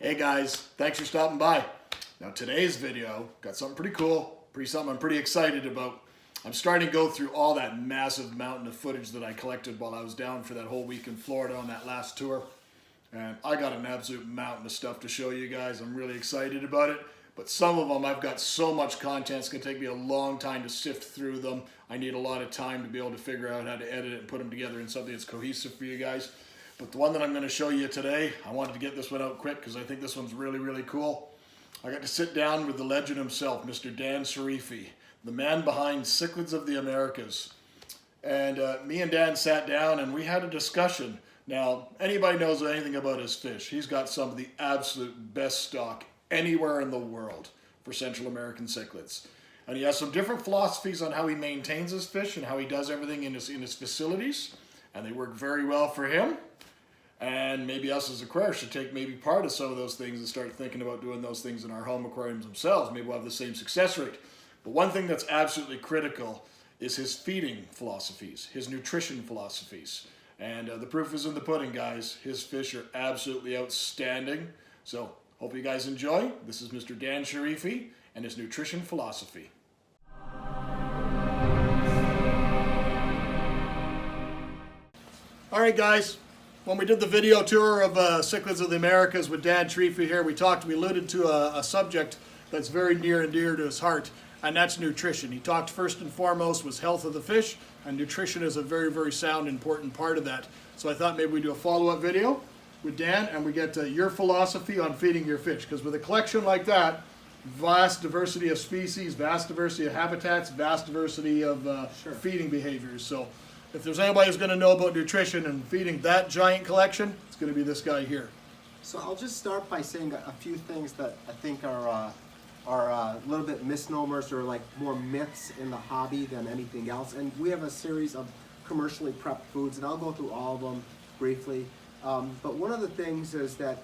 Hey guys, thanks for stopping by. Now today's video got something pretty cool, something I'm pretty excited about. I'm starting to go through all that massive mountain of footage that I collected while I was down for that whole week in Florida on that last tour. And I got an absolute mountain of stuff to show you guys. I'm really excited about it. But some of them, I've got so much content, it's going to take me a long time to sift through them. I need a lot of time to be able to figure out how to edit it and put them together in something that's cohesive for you guys. But the one that I'm going to show you today, I wanted to get this one out quick because I think this one's really, really cool. I got to sit down with the legend himself, Mr. Dan Sharifi, the man behind Cichlids of the Americas. And me and Dan sat down and we had a discussion. Now, anybody knows anything about his fish, he's got some of the absolute best stock anywhere in the world for Central American cichlids. And he has some different philosophies on how he maintains his fish and how he does everything in his facilities. And they work very well for him. And maybe us as aquarists should take maybe part of some of those things and start thinking about doing those things in our home aquariums themselves. Maybe we'll have the same success rate. But one thing that's absolutely critical is his feeding philosophies, his nutrition philosophies. And the proof is in the pudding, guys. His fish are absolutely outstanding. So hope you guys enjoy. This is Mr. Dan Sharifi and his nutrition philosophy. All right, guys. When we did the video tour of Cichlids of the Americas with Dan Sharifi here, we alluded to a subject that's very near and dear to his heart, and that's nutrition. He talked first and foremost was health of the fish, and nutrition is a very, very sound, important part of that. So I thought maybe we'd do a follow-up video with Dan, and we get your philosophy on feeding your fish, because with a collection like that, vast diversity of species, vast diversity of habitats, vast diversity of feeding behaviors. So if there's anybody who's going to know about nutrition and feeding that giant collection, it's going to be this guy here. So I'll just start by saying a few things that I think are a little bit misnomers or like more myths in the hobby than anything else. And we have a series of commercially prepped foods, and I'll go through all of them briefly. But one of the things is that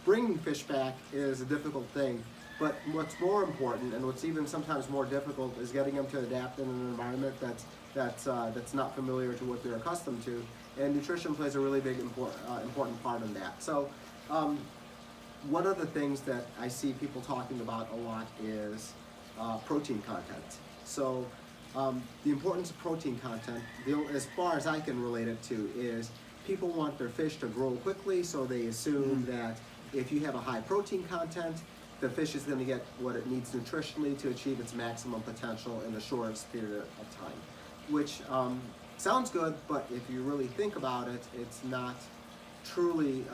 bringing fish back is a difficult thing. But what's more important, and what's even sometimes more difficult, is getting them to adapt in an environment that's not familiar to what they're accustomed to. And nutrition plays a really big important part in that. So one of the things that I see people talking about a lot is protein content. So the importance of protein content, as far as I can relate it to, is people want their fish to grow quickly, so they assume that if you have a high protein content, the fish is going to get what it needs nutritionally to achieve its maximum potential in the shortest period of time. Which sounds good, but if you really think about it, it's not truly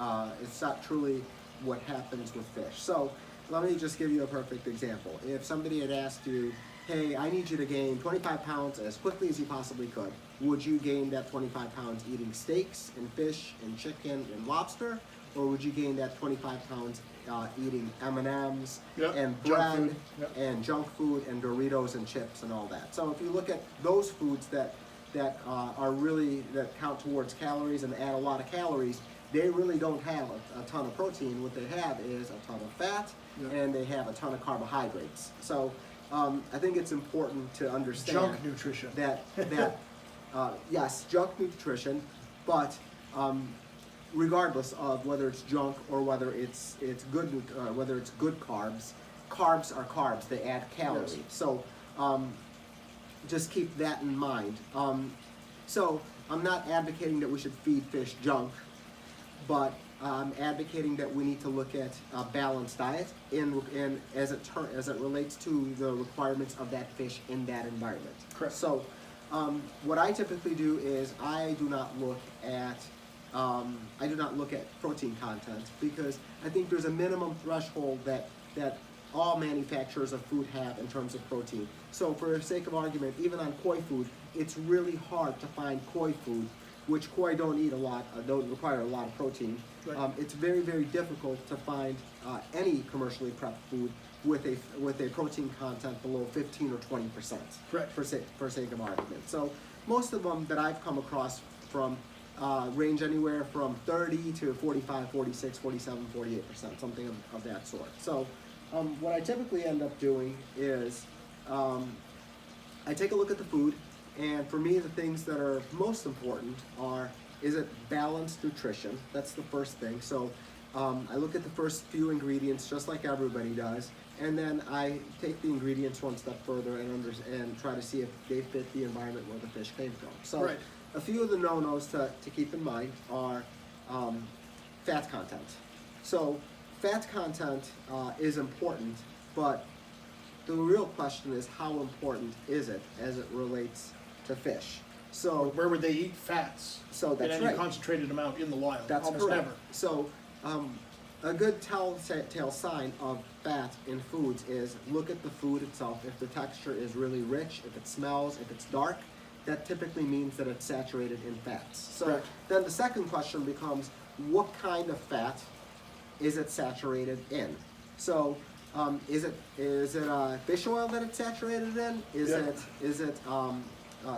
what happens with fish. So let me just give you a perfect example. If somebody had asked you, hey, I need you to gain 25 pounds as quickly as you possibly could, would you gain that 25 pounds eating steaks and fish and chicken and lobster? Or would you gain that 25 pounds eating M&Ms and bread and junk food and Doritos and chips and all that? So if you look at those foods that count towards calories and add a lot of calories, they really don't have a ton of protein. What they have is a ton of fat and they have a ton of carbohydrates. So I think it's important to understand Junk nutrition. that yes, junk nutrition, but regardless of whether it's junk or whether it's good carbs, carbs are carbs. They add calories. Yes. So just keep that in mind. So I'm not advocating that we should feed fish junk, but I'm advocating that we need to look at a balanced diet as it relates to the requirements of that fish in that environment. Correct. So what I typically do is I do not look at protein content, because I think there's a minimum threshold that all manufacturers of food have in terms of protein. So for the sake of argument, even on koi food, it's really hard to find koi food, which koi don't require a lot of protein. Right. It's very, very difficult to find any commercially prepped food with a protein content below 15 or 20%. Correct. For sake of argument. So most of them that I've come across from range anywhere from 30 to 45, 46, 47, 48%, something of that sort. So what I typically end up doing is I take a look at the food, and for me the things that are most important are, is it balanced nutrition? That's the first thing. So I look at the first few ingredients just like everybody does, and then I take the ingredients one step further and try to see if they fit the environment where the fish came from. So Right. a few of the no-nos to keep in mind are fat content. So fat content is important, but the real question is how important is it as it relates to fish? So Where would they eat fats? So that's in any right. concentrated amount in the wild? That's Almost correct. never. So, a good telltale sign of fat in foods is look at the food itself. If the texture is really rich, if it smells, if it's dark, that typically means that it's saturated in fats. So Correct. then the second question becomes, what kind of fat is it saturated in? So, is it fish oil that it's saturated in? Is it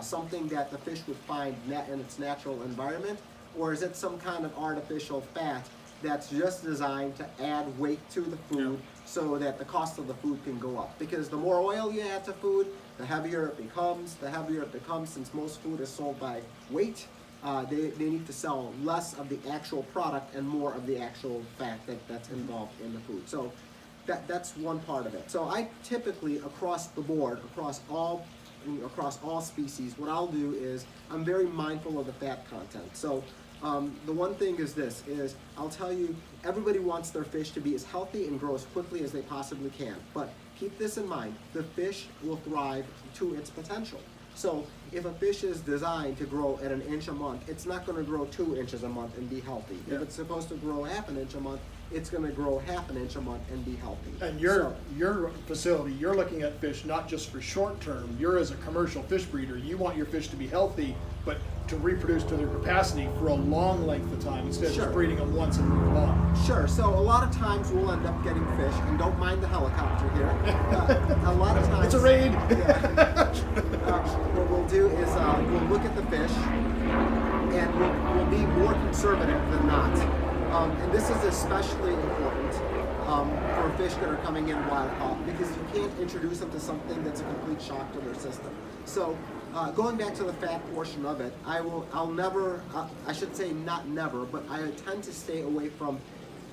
something that the fish would find in its natural environment? Or is it some kind of artificial fat that's just designed to add weight to the food so that the cost of the food can go up? Because the more oil you add to food, the heavier it becomes. The heavier it becomes, since most food is sold by weight, they need to sell less of the actual product and more of the actual fat that's involved in the food. So that's one part of it. So I typically, across the board, across all species, what I'll do is I'm very mindful of the fat content. So the one thing is this, is I'll tell you, everybody wants their fish to be as healthy and grow as quickly as they possibly can. But keep this in mind, the fish will thrive to its potential. So if a fish is designed to grow at 1 inch a month, it's not going to grow 2 inches a month and be healthy. Yeah. If it's supposed to grow 1/2 inch a month, it's going to grow 1/2 inch a month and be healthy. And So- your facility, you're looking at fish not just for short term. You're, as a commercial fish breeder, you want your fish to be healthy, but to reproduce to their capacity for a long length of time instead of Sure. just breeding them once and moving on. Sure. So a lot of times we'll end up getting fish, and don't mind the helicopter here. A lot of times It's a raid. what we'll do is we'll look at the fish, and we'll be more conservative than not. And this is especially important for fish that are coming in wild caught, because you can't introduce them to something that's a complete shock to their system. So going back to the fat portion of it, I'll never, I should say not never, but I tend to stay away from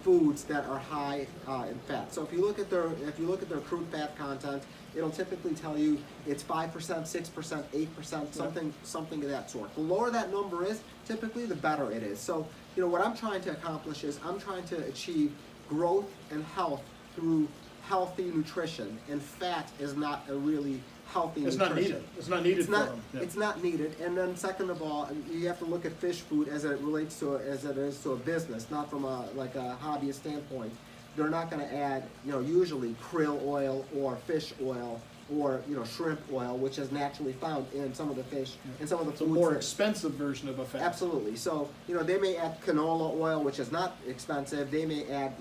foods that are high in fat. So if you look at their crude fat content, it'll typically tell you it's 5%, 6%, 8%, something of that sort. The lower that number is, typically the better it is. So what I'm trying to accomplish is I'm trying to achieve growth and health through healthy nutrition, and fat is not a really healthy It's nutrition. not needed. It's not needed for them. Yeah. It's not needed. And then second of all, you have to look at fish food as it relates to as it is to a business, not from a hobbyist standpoint. They're not going to add usually krill oil or fish oil or shrimp oil, which is naturally found in some of the fish and some of the It's a foods. more expensive version of a fat. Absolutely. So they may add canola oil, which is not expensive. They may add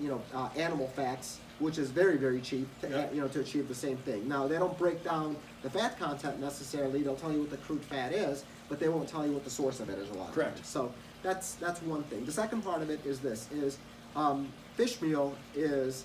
animal fats, which is very, very cheap to add, to achieve the same thing. Now they don't break down the fat content necessarily. They'll tell you what the crude fat is, but they won't tell you what the source of it is a lot of Correct. times. So that's one thing. The second part of it is this: fish meal is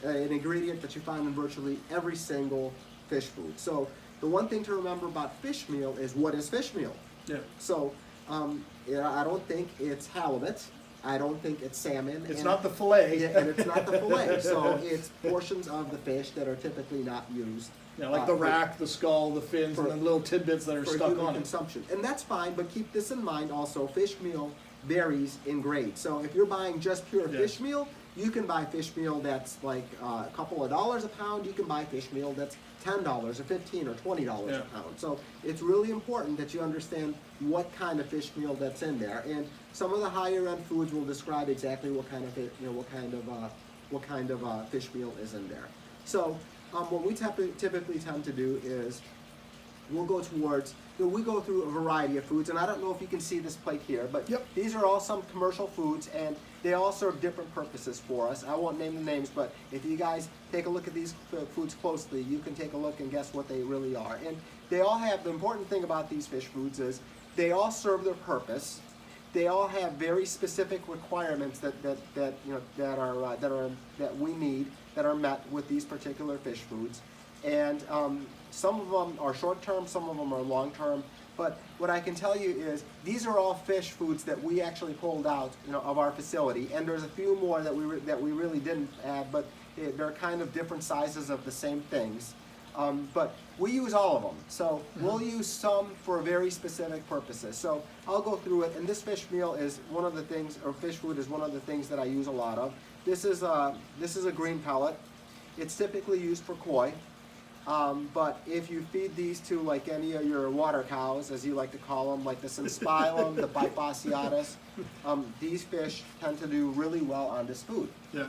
an ingredient that you find in virtually every single fish food. So the one thing to remember about fish meal is, what is fish meal? Yeah. So I don't think it's halibut. I don't think it's salmon. It's and- not the fillet. Yeah, and it's not the fillet. So it's portions of the fish that are typically not used. Yeah, like the rack, the skull, the fins, for- and the little tidbits that are for stuck human on it. consumption. And that's fine, but keep this in mind also, fish meal varies in grade. So if you're buying just pure Yeah. fish meal, you can buy fish meal that's like a couple of dollars a pound. You can buy fish meal that's $10 or $15 or $20 Yeah. a pound. So it's really important that you understand what kind of fish meal that's in there. And some of the higher end foods will describe exactly what kind of fish meal is in there. So what we typically tend to do is we'll go towards, we go through a variety of foods, and I don't know if you can see this plate here, but Yep. these are all some commercial foods, and they all serve different purposes for us. I won't name the names, but if you guys take a look at these foods closely, you can take a look and guess what they really are. And they all have, the important thing about these fish foods is they all serve their purpose. They all have very specific requirements that we need, that are met with these particular fish foods. And some of them are short term, some of them are long term, But what I can tell you is these are all fish foods that we actually pulled out, of our facility, and there's a few more that we really didn't add, but they're kind of different sizes of the same things. But we use all of them. So we'll use some for very specific purposes. So I'll go through it, and this fish meal is one of the things, or fish food is one of the things that I use a lot of. This is a green pellet. It's typically used for koi. But if you feed these to like any of your water cows, as you like to call them, like the synspilum, the bifasciatus, these fish tend to do really well on this food. Yeah.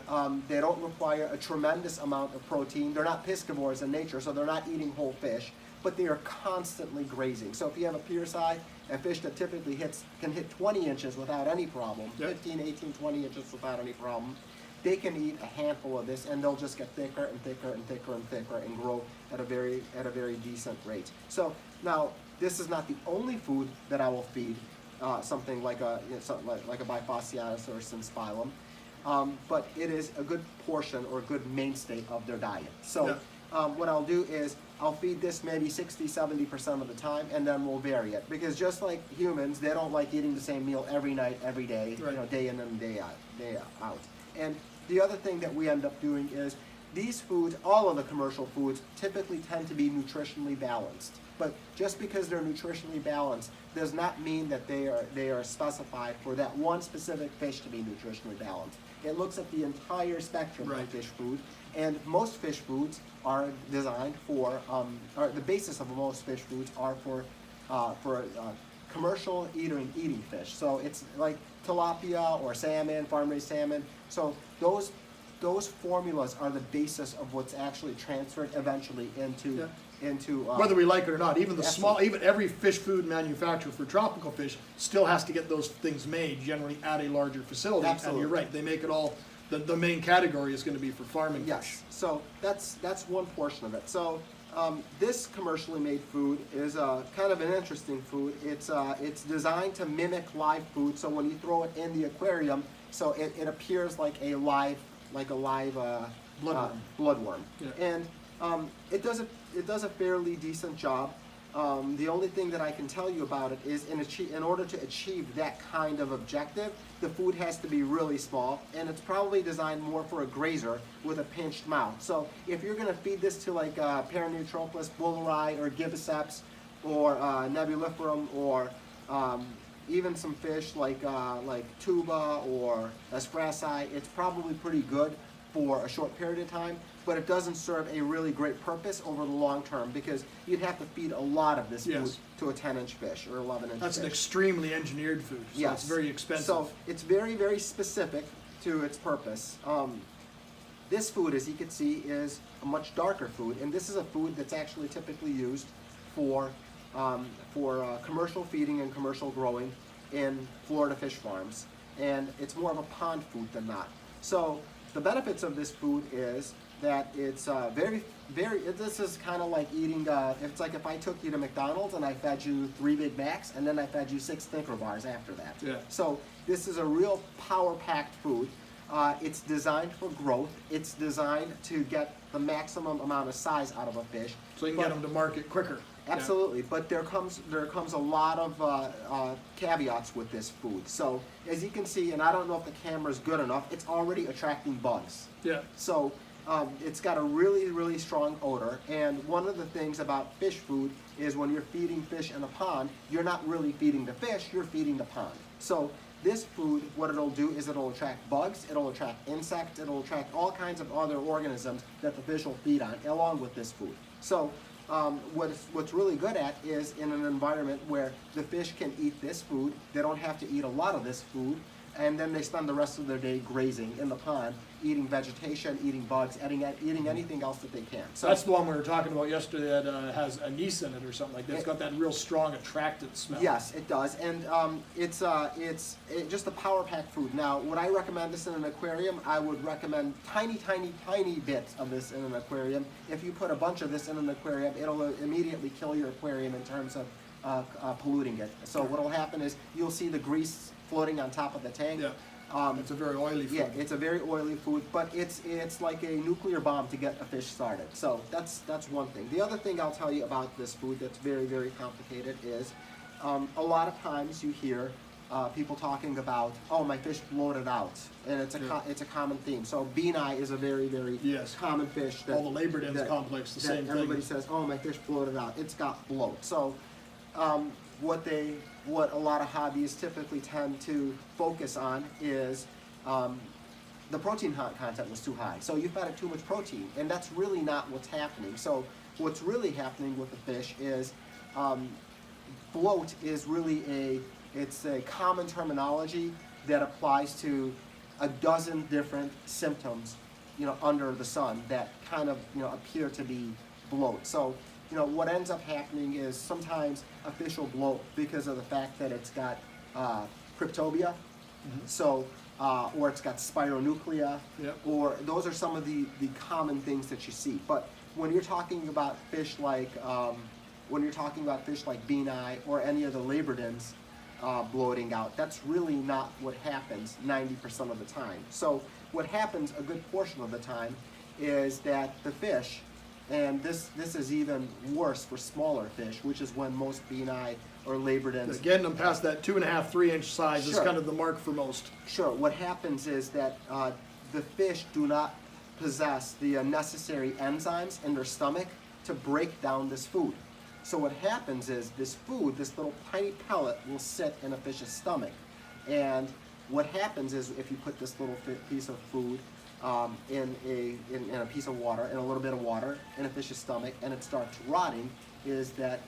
They don't require a tremendous amount of protein. They're not piscivores in nature, so they're not eating whole fish, but they are constantly grazing. So if you have a pier side, a fish that typically can hit 20 inches without any problem, Yeah. 15, 18, 20 inches without any problem, they can eat a handful of this and they'll just get thicker and thicker and thicker and thicker and grow at a very decent rate. So now this is not the only food that I will feed something like a like a bifasciatus or synspilum, but it is a good portion or a good mainstay of their diet. So what I'll do is I'll feed this maybe 60-70% of the time, and then we'll vary it, because just like humans, they don't like eating the same meal every night, every day, Right. Day in and day out. And the other thing that we end up doing is these foods, all of the commercial foods, typically tend to be nutritionally balanced. But just because they're nutritionally balanced does not mean that they are specified for that one specific fish to be nutritionally balanced. It looks at the entire spectrum Right. of fish food, and most fish foods are designed for, or the basis of most fish foods are for commercial eating fish. So it's like tilapia or salmon, farm-raised salmon. So those formulas are the basis of what's actually transferred eventually into Whether we like it or not, even Absolutely. even every fish food manufacturer for tropical fish still has to get those things made, generally at a larger facility. Absolutely. And you're right, they make it all. The main category is going to be for farming Yes, fish. so that's one portion of it. So this commercially made food is kind of an interesting food. It's designed to mimic live food. So when you throw it in the aquarium, so it appears like a live Bloodworm. bloodworm. Yeah. And it does a fairly decent job. The only thing that I can tell you about it is in order to achieve that kind of objective, the food has to be really small, and it's probably designed more for a grazer with a pinched mouth. So if you're going to feed this to like Paraneutrophilus bulleri or Gibiceps or Nebuliferum or even some fish like tuba or asprasi, it's probably pretty good for a short period of time, but it doesn't serve a really great purpose over the long term, because you'd have to feed a lot of this food Yes. to a 10-inch fish or 11-inch That's fish. an extremely engineered food, so Yes. it's very expensive. So it's very, very specific to its purpose. This food, as you can see, is a much darker food, and this is a food that's actually typically used for commercial feeding and commercial growing in Florida fish farms, and it's more of a pond food than not. So the benefits of this food is that it's this is kind of like eating, it's like if I took you to McDonald's and I fed you 3 Big Macs and then I fed you 6 Snicker bars after that. Yeah. So this is a real power-packed food. It's designed for growth. It's designed to get the maximum amount of size out of a fish. So you can get them to market quicker. Absolutely, but there comes a lot of caveats with this food. So as you can see, and I don't know if the camera is good enough, it's already attracting bugs. Yeah. So it's got a really, really strong odor. And one of the things about fish food is when you're feeding fish in a pond, you're not really feeding the fish, you're feeding the pond. So this food, what it'll do is it'll attract bugs, it'll attract insects, it'll attract all kinds of other organisms that the fish will feed on, along with this food. So what's really good at is in an environment where the fish can eat this food, they don't have to eat a lot of this food, and then they spend the rest of their day grazing in the pond, eating vegetation, eating bugs, eating anything else that they can. So That's the one we were talking about yesterday that has anise in it or something like that. It's got that real strong, attractant smell. yes, it does, and it's just a power-packed food. Now, would I recommend this in an aquarium? I would recommend tiny, tiny, tiny bits of this in an aquarium. If you put a bunch of this in an aquarium, it'll immediately kill your aquarium in terms of polluting it. So what'll happen is you'll see the grease floating on top of the tank. Yeah. It's a very oily food. Yeah, it's a very oily food, but it's like a nuclear bomb to get a fish started. So that's one thing. The other thing I'll tell you about this food that's very, very complicated is a lot of times you hear people talking about, oh, my fish bloated out, and it's a common theme. So bean-eye is a very, very Yes. common fish. That, All the Labradens complex, the same thing. Everybody says, oh, my fish bloated out. It's got bloat. So what a lot of hobbyists typically tend to focus on is the protein content was too high. So you've got too much protein, and that's really not what's happening. So what's really happening with the fish is bloat is really it's a common terminology that applies to a dozen different symptoms, under the sun that kind of, appear to be bloat. So, what ends up happening is sometimes a fish will bloat because of the fact that it's got cryptobia, so, or it's got spironuclea, or those are some of the common things that you see. But when you're talking about fish like, bean-eye or any of the Labradens bloating out, that's really not what happens 90% of the time. So what happens a good portion of the time is that the fish, and this is even worse for smaller fish, which is when most bean-eye or Labradens... Getting them past that 2.5, 3 inch size is Sure. kind of the mark for most. Sure. What happens is that the fish do not possess the necessary enzymes in their stomach to break down this food. So what happens is this food, this little tiny pellet, will sit in a fish's stomach. And what happens is if you put this little piece of food in a piece of water, in a little bit of water, in a fish's stomach, and it starts rotting, is that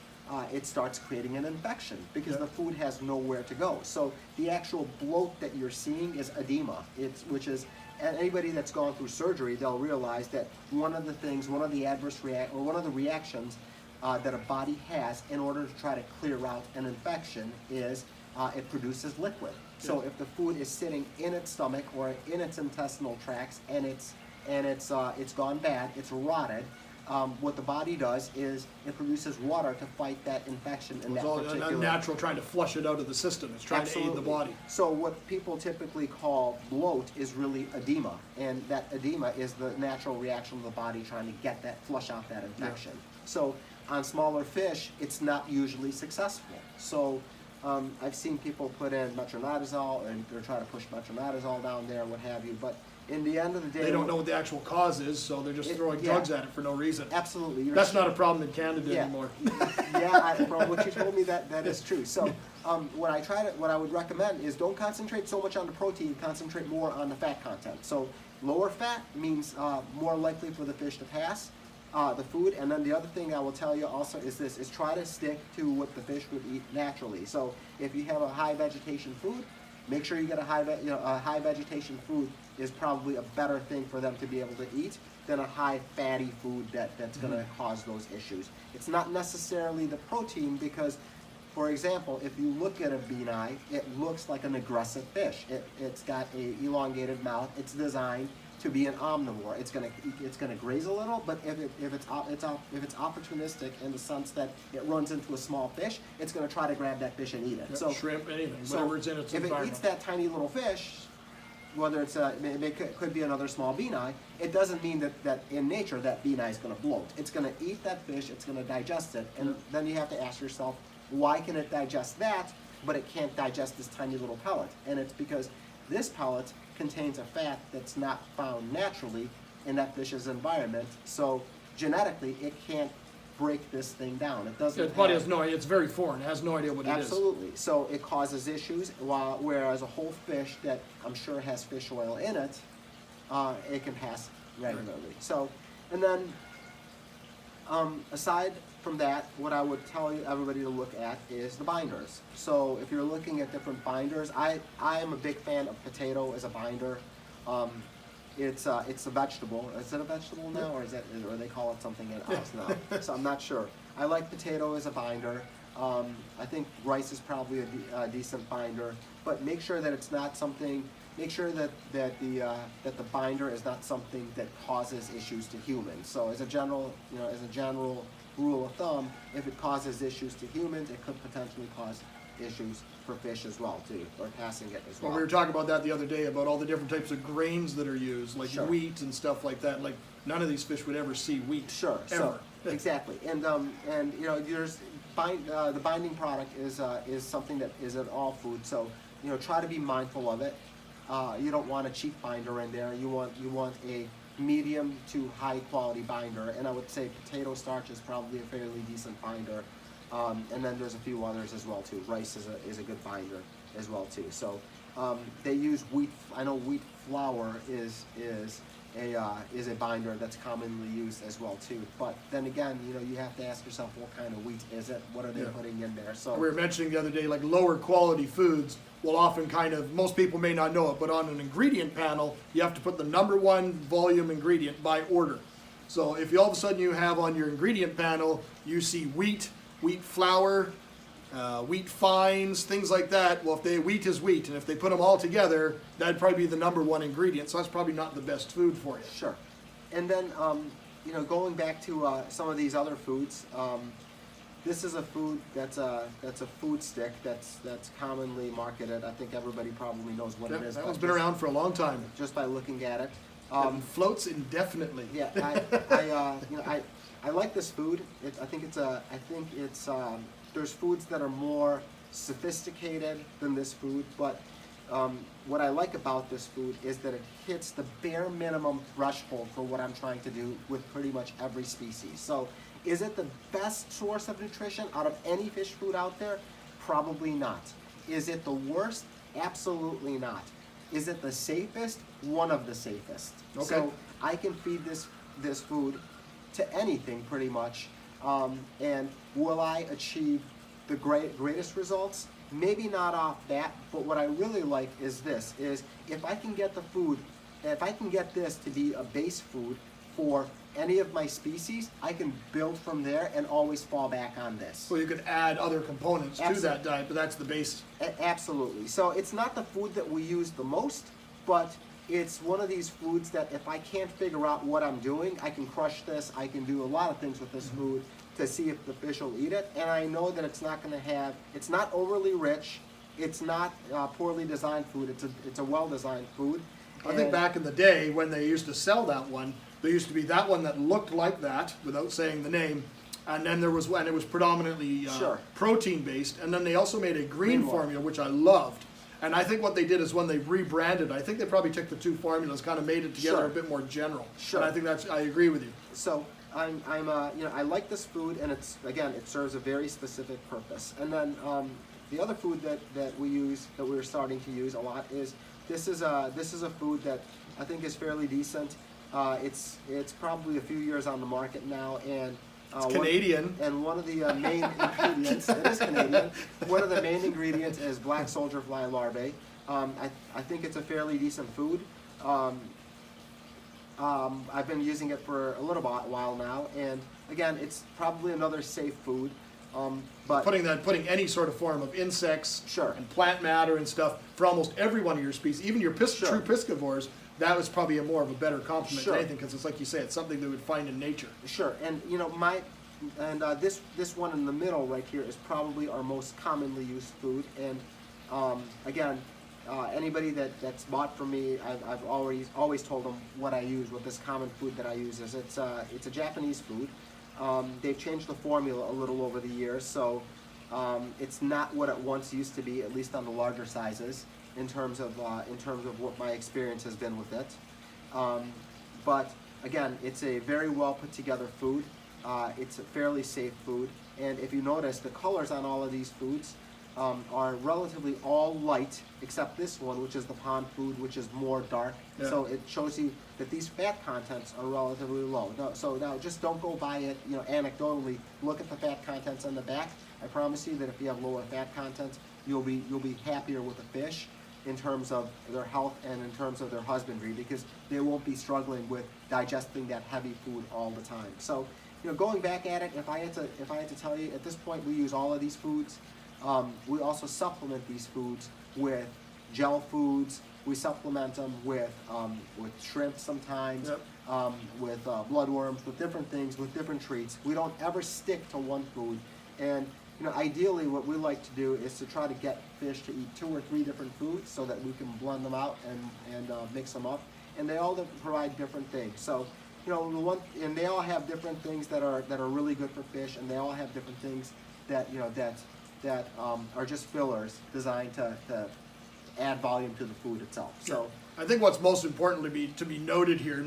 it starts creating an infection because the food has nowhere to go. So the actual bloat that you're seeing is edema, which is, and anybody that's gone through surgery, they'll realize that one of the reactions that a body has in order to try to clear out an infection is it produces liquid. So if the food is sitting in its stomach or in its intestinal tracts and it's gone bad, it's rotted, what the body does is it produces water to fight that infection in that particular... It's all unnatural, trying to flush it out of the system. It's trying to aid the body. So what people typically call bloat is really edema, and that edema is the natural reaction of the body trying to flush out that infection. So on smaller fish, it's not usually successful. So I've seen people put in metronidazole, and they're trying to push metronidazole down there, what have you, but in the end of the day... They don't know what the actual cause is, so they're just throwing drugs at it for no reason. Absolutely. That's not a problem in Canada anymore. From what you told me, that is true. So what I would recommend is don't concentrate so much on the protein, concentrate more on the fat content. So lower fat means more likely for the fish to pass the food. And then the other thing I will tell you also is try to stick to what the fish would eat naturally. So if you have a high vegetation food, make sure you get a high vegetation food is probably a better thing for them to be able to eat than a high fatty food that's going to cause those issues. It's not necessarily the protein because, for example, if you look at a bean-eye, it looks like an aggressive fish. It's got a elongated mouth. It's designed to be an omnivore. It's gonna graze a little, but if it's opportunistic in the sense that it runs into a small fish, it's gonna try to grab that fish and eat it. So shrimp, anything, whatever's in its environment. If it eats that tiny little fish, whether it could be another small bean-eye, it doesn't mean that in nature that bean-eye is gonna bloat. It's gonna eat that fish, it's gonna digest it, and then you have to ask yourself, why can it digest that, but it can't digest this tiny little pellet? And it's because this pellet contains a fat that's not found naturally in that fish's environment, so genetically it can't break this thing down. It doesn't. Its body has no idea. It's very foreign. It has no idea what it is. Absolutely. So it causes issues. Whereas a whole fish that I'm sure has fish oil in it, it can pass regularly. So, and then aside from that, what I would tell everybody to look at is the binders. So if you're looking at different binders, I am a big fan of potato as a binder. It's a vegetable. Is it a vegetable now, or they call it something else now? So I'm not sure. I like potato as a binder. I think rice is probably a decent binder, but make sure that it's not something. Make sure that the binder is not something that causes issues to humans. So as a general rule of thumb, if it causes issues to humans, it could potentially cause issues for fish as well too, or passing it as well. Well, we were talking about that the other day, about all the different types of grains that are used, like wheat and stuff like that. Like none of these fish would ever see wheat. Sure. Ever. So, exactly. And there's the binding product is something that is in all food. So try to be mindful of it. You don't want a cheap binder in there. You want a medium to high quality binder, and I would say potato starch is probably a fairly decent binder. And then there's a few others as well too. Rice is a good binder as well too. So they use wheat. I know wheat flour is a binder that's commonly used as well too. But then again, you have to ask yourself, what kind of wheat is it? What are they putting in there? So We were mentioning the other day, like lower quality foods will often most people may not know it, but on an ingredient panel, you have to put the #1 volume ingredient by order. So if all of a sudden you have on your ingredient panel, you see wheat flour, wheat fines, things like that. Well, wheat is wheat, and if they put them all together, that'd probably be the #1 ingredient. So that's probably not the best food for you. Sure. And then, going back to some of these other foods, this is a food that's a food stick that's commonly marketed. I think everybody probably knows what it is. That one's been around for a long time. Just by looking at it. It floats indefinitely. Yeah, I like this food. I think it's there's foods that are more sophisticated than this food, but what I like about this food is that it hits the bare minimum threshold for what I'm trying to do with pretty much every species. So is it the best source of nutrition out of any fish food out there? Probably not. Is it the worst? Absolutely not. Is it the safest? One of the safest. Okay. So I can feed this food to anything pretty much. And will I achieve the greatest results? Maybe not off bat, but what I really like is if I can get this to be a base food for any of my species, I can build from there and always fall back on this. So you could add other components to that diet, but that's the base. Absolutely. So it's not the food that we use the most, but it's one of these foods that if I can't figure out what I'm doing, I can crush this. I can do a lot of things with this food to see if the fish will eat it. And I know that it's not overly rich. It's not poorly designed food. It's a well-designed food. I think back in the day when they used to sell that one, there used to be that one that looked like that, without saying the name, and then there was one, it was predominantly protein based, and then they also made a green formula, which I loved. And I think what they did is when they rebranded, I think they probably took the two formulas, kind of made it together a bit more general. Sure. And I think I agree with you. So I like this food, and it serves a very specific purpose. And then the other food that we're starting to use a lot is this is a food that I think is fairly decent. It's probably a few years on the market now, and it's Canadian. One of the main ingredients, it is Canadian. One of the main ingredients is black soldier fly larvae. I think it's a fairly decent food. I've been using it for a little while now, and again, it's probably another safe food. But putting any sort of form of insects and plant matter and stuff for almost every one of your species, even your true piscivores, that was probably more of a better complement to anything, because it's like you say, it's something they would find in nature. Sure, and this one in the middle right here is probably our most commonly used food. And again, anybody that's bought from me, I've always told them what I use. What this common food that I use is. It's a Japanese food. They've changed the formula a little over the years, so it's not what it once used to be, at least on the larger sizes, in terms of what my experience has been with it. But again, it's a very well put together food. It's a fairly safe food, and if you notice, the colors on all of these foods are relatively all light, except this one, which is the pond food, which is more dark. Yeah. So it shows you that these fat contents are relatively low. So now just don't go by it, anecdotally. Look at the fat contents on the back. I promise you that if you have lower fat content, you'll be happier with the fish in terms of their health and in terms of their husbandry, because they won't be struggling with digesting that heavy food all the time. So, going back at it, if I had to tell you, at this point we use all of these foods. We also supplement these foods with gel foods. We supplement them with shrimp sometimes, with bloodworms, with different things, with different treats. We don't ever stick to one food. And ideally what we like to do is to try to get fish to eat 2 or 3 different foods so that we can blend them out and mix them up. And they all provide different things. So, and they all have different things that are really good for fish, and they all have different things that are just fillers designed to add volume to the food itself. So I think what's most important to be noted here,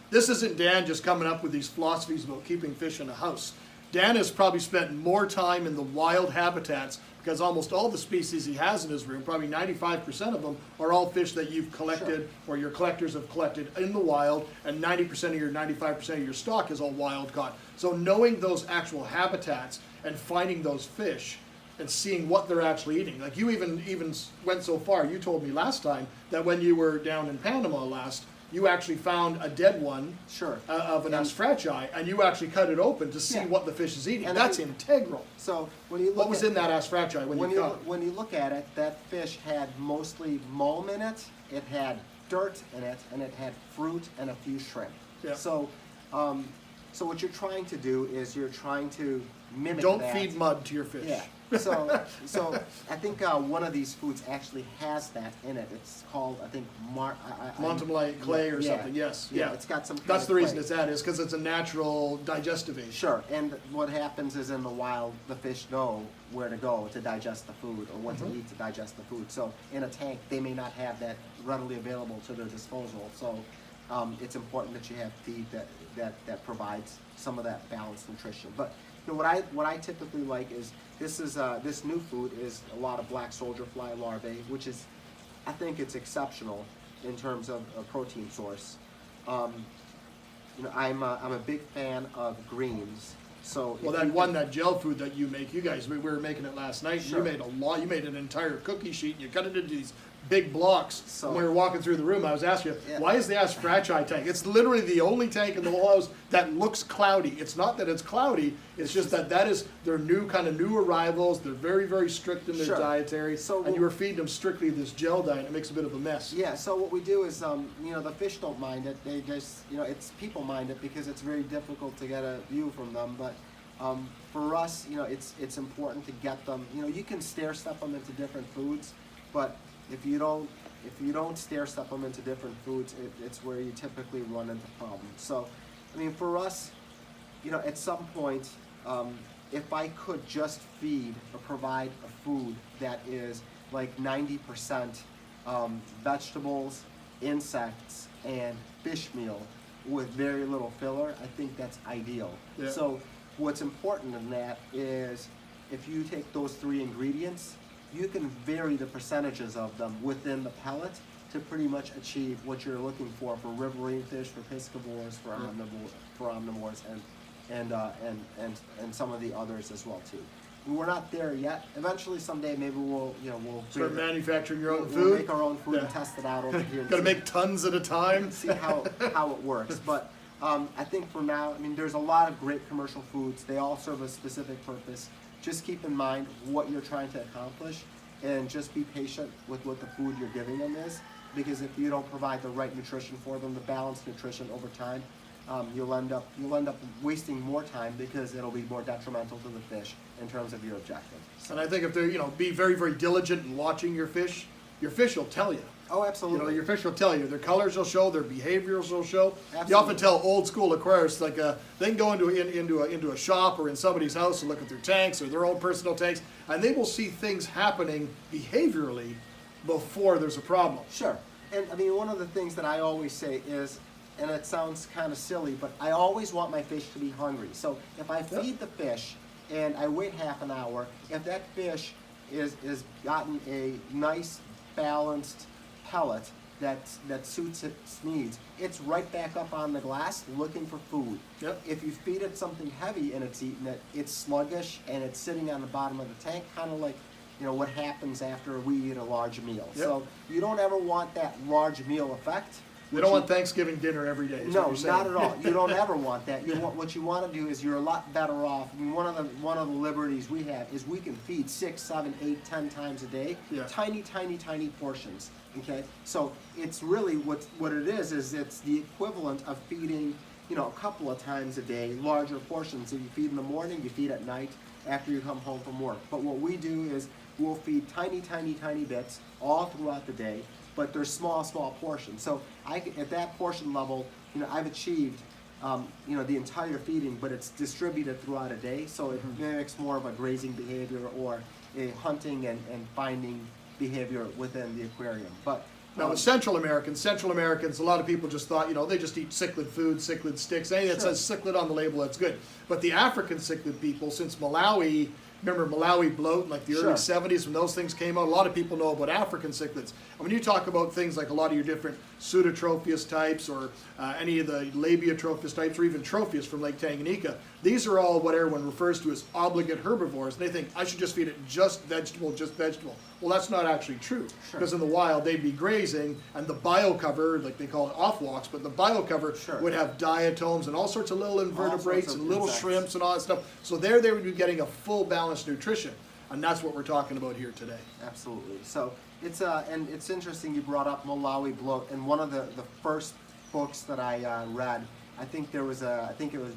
this isn't Dan just coming up with these philosophies about keeping fish in a house. Dan has probably spent more time in the wild habitats, because almost all the species he has in his room, probably 95% of them, are all fish that you've collected or your collectors have collected in the wild, and 95% of your stock is all wild caught. So knowing those actual habitats and finding those fish and seeing what they're actually eating. Like you even went so far, you told me last time that when you were down in Panama last, you actually found a dead one of an asfraci, and you actually cut it open to see what the fish is eating. And that's integral. So when you look what was in that asfraci when you look at it, that fish had mostly mulm in it, it had dirt in it, and it had fruit and a few shrimp. Yeah. So what you're trying to do is you're trying to mimic Don't that. feed mud to your fish. Yeah. So I think one of these foods actually has that in it. It's called, I think, Montemolite clay or something. Yes. Yeah. It's got some. That's the reason it's that is because it's a natural digestive agent. Sure. And what happens is in the wild, the fish know where to go to digest the food or what to eat to digest the food. So in a tank, they may not have that readily available to their disposal. So it's important that you have feed that provides some of that balanced nutrition. But what I typically like is this new food is a lot of black soldier fly larvae, which is, I think it's exceptional in terms of a protein source. I'm a big fan of greens. So that gel food that you make, you guys, we were making it last night. Sure. You made you made an entire cookie sheet, and you cut it into these big blocks. So, when we were walking through the room, I was asking you, why is the asfraci tank? It's literally the only tank in the whole house that looks cloudy. It's not that it's cloudy, it's just that is their new arrivals. They're very, very strict in their dietary. And you were feeding them strictly this gel diet, and it makes a bit of a mess. Yeah, so what we do is, the fish don't mind it. They just, it's people mind it because it's very difficult to get a view from them. But for us, it's important to get them. You can stair step them into different foods, but if you don't stair step them into different foods, it's where you typically run into problems. So, for us, at some point, if I could just feed or provide a food that is like 90% vegetables, insects, and fish meal with very little filler, I think that's ideal. Yeah. So what's important in that is if you take those three ingredients, you can vary the percentages of them within the pellet to pretty much achieve what you're looking for riverine fish, for piscivores, for omnivores, and some of the others as well too. We're not there yet. Eventually, someday, maybe we'll start manufacturing your own food. We'll make our own food and test it out over here. Got to make tons at a time. See how it works. But I think for now, there's a lot of great commercial foods. They all serve a specific purpose. Just keep in mind what you're trying to accomplish, and just be patient with what the food you're giving them is. Because if you don't provide the right nutrition for them, the balanced nutrition over time, you'll end up wasting more time because it'll be more detrimental to the fish in terms of your objective. So. And I think if they're be very, very diligent in watching your fish will tell you. Oh, absolutely. Your fish will tell you. Their colors will show. Their behaviors will show. Absolutely. You often tell old school aquarists they can go into a shop or in somebody's house and look at their tanks or their own personal tanks, and they will see things happening behaviorally before there's a problem. Sure. And one of the things that I always say is, and it sounds kind of silly, but I always want my fish to be hungry. So if I feed the fish and I wait half an hour, if that fish is gotten a nice balanced pellet that suits its needs, it's right back up on the glass looking for food. Yep. If you feed it something heavy and it's eating it, it's sluggish and it's sitting on the bottom of the tank, kind of like what happens after we eat a large meal. Yep. So you don't ever want that large meal effect. You don't want Thanksgiving dinner every day. No, not at all. You don't ever want that. What you want to do is you're a lot better off. One of the liberties we have is we can feed 6, 7, 8, 10 times a day. Yeah. Tiny portions. Okay, so it's really what it is it's the equivalent of feeding a couple of times a day, larger portions. If you feed in the morning, you feed at night after you come home from work. But what we do is we'll feed tiny bits all throughout the day. But they're small portions. So at that portion level, I've achieved the entire feeding, but it's distributed throughout a day, so it mimics more of a grazing behavior or a hunting and finding behavior within the aquarium. But now with Central Americans, a lot of people just thought, they just eat cichlid food, cichlid sticks, anything that says cichlid on the label, that's good. But the African cichlid people, since Malawi, remember Malawi bloat in like the early 70s when those things came out, a lot of people know about African cichlids. And when you talk about things like a lot of your different pseudotropheus types or any of the labiotropheus types or even tropheus from Lake Tanganyika, these are all what everyone refers to as obligate herbivores. And they think, I should just feed it just vegetable, just vegetable. Well, that's not actually true, because in the wild they'd be grazing, and the bio-cover, like they call it off-walks, but the bio-cover would have diatoms and all sorts of little invertebrates and little shrimps and all that stuff. So there they would be getting a full balanced nutrition, and that's what we're talking about here today. Absolutely. So it's and it's interesting you brought up Malawi bloat. And one of the first books that I read, I think there was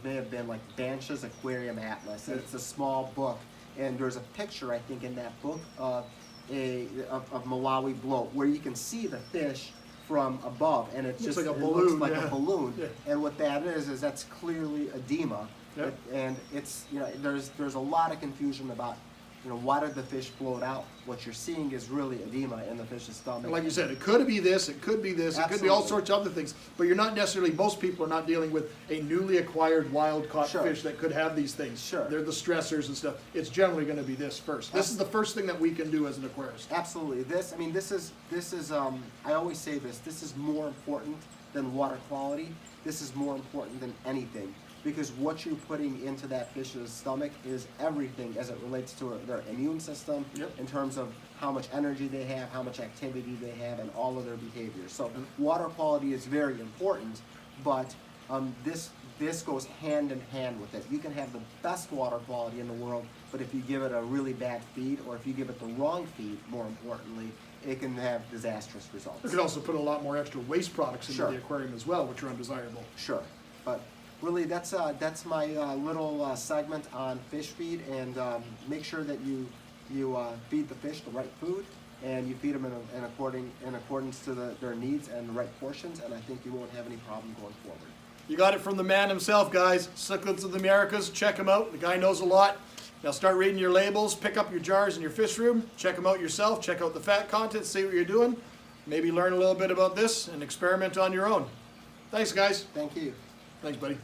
may have been like Bansh's Aquarium Atlas. And it's a small book, and there's a picture I think in that book of Malawi bloat where you can see the fish from above, and it's just like a it balloon. looks like a balloon. And what that is that's clearly edema. Yep. And it's there's a lot of confusion about why did the fish bloat out. What you're seeing is really edema in the fish's stomach. And like you said, it could be this, it could be this, it could be all sorts of other things, but you're not necessarily, most people are not dealing with a newly acquired wild caught fish that could have these things. They're the stressors and stuff. It's generally going to be this first. This is the first thing that we can do as an aquarist. Absolutely. This is I always say this is more important than water quality. This is more important than anything, because what you're putting into that fish's stomach is everything as it relates to their immune system, in terms of how much energy they have, how much activity they have, and all of their behaviors. So water quality is very important, but this goes hand in hand with it. You can have the best water quality in the world, but if you give it a really bad feed, or if you give it the wrong feed, more importantly, it can have disastrous results. You could also put a lot more extra waste products into the aquarium as well, which are undesirable. But really, that's my little segment on fish feed, and make sure that you feed the fish the right food, and you feed them in accordance to their needs and the right portions, and I think you won't have any problem going forward. You got it from the man himself, guys. Cichlids of the Americas. Check him out. The guy knows a lot. Now start reading your labels, pick up your jars in your fish room, check them out yourself, check out the fat content, see what you're doing, maybe learn a little bit about this and experiment on your own. Thanks, guys. Thank you. Thanks, buddy.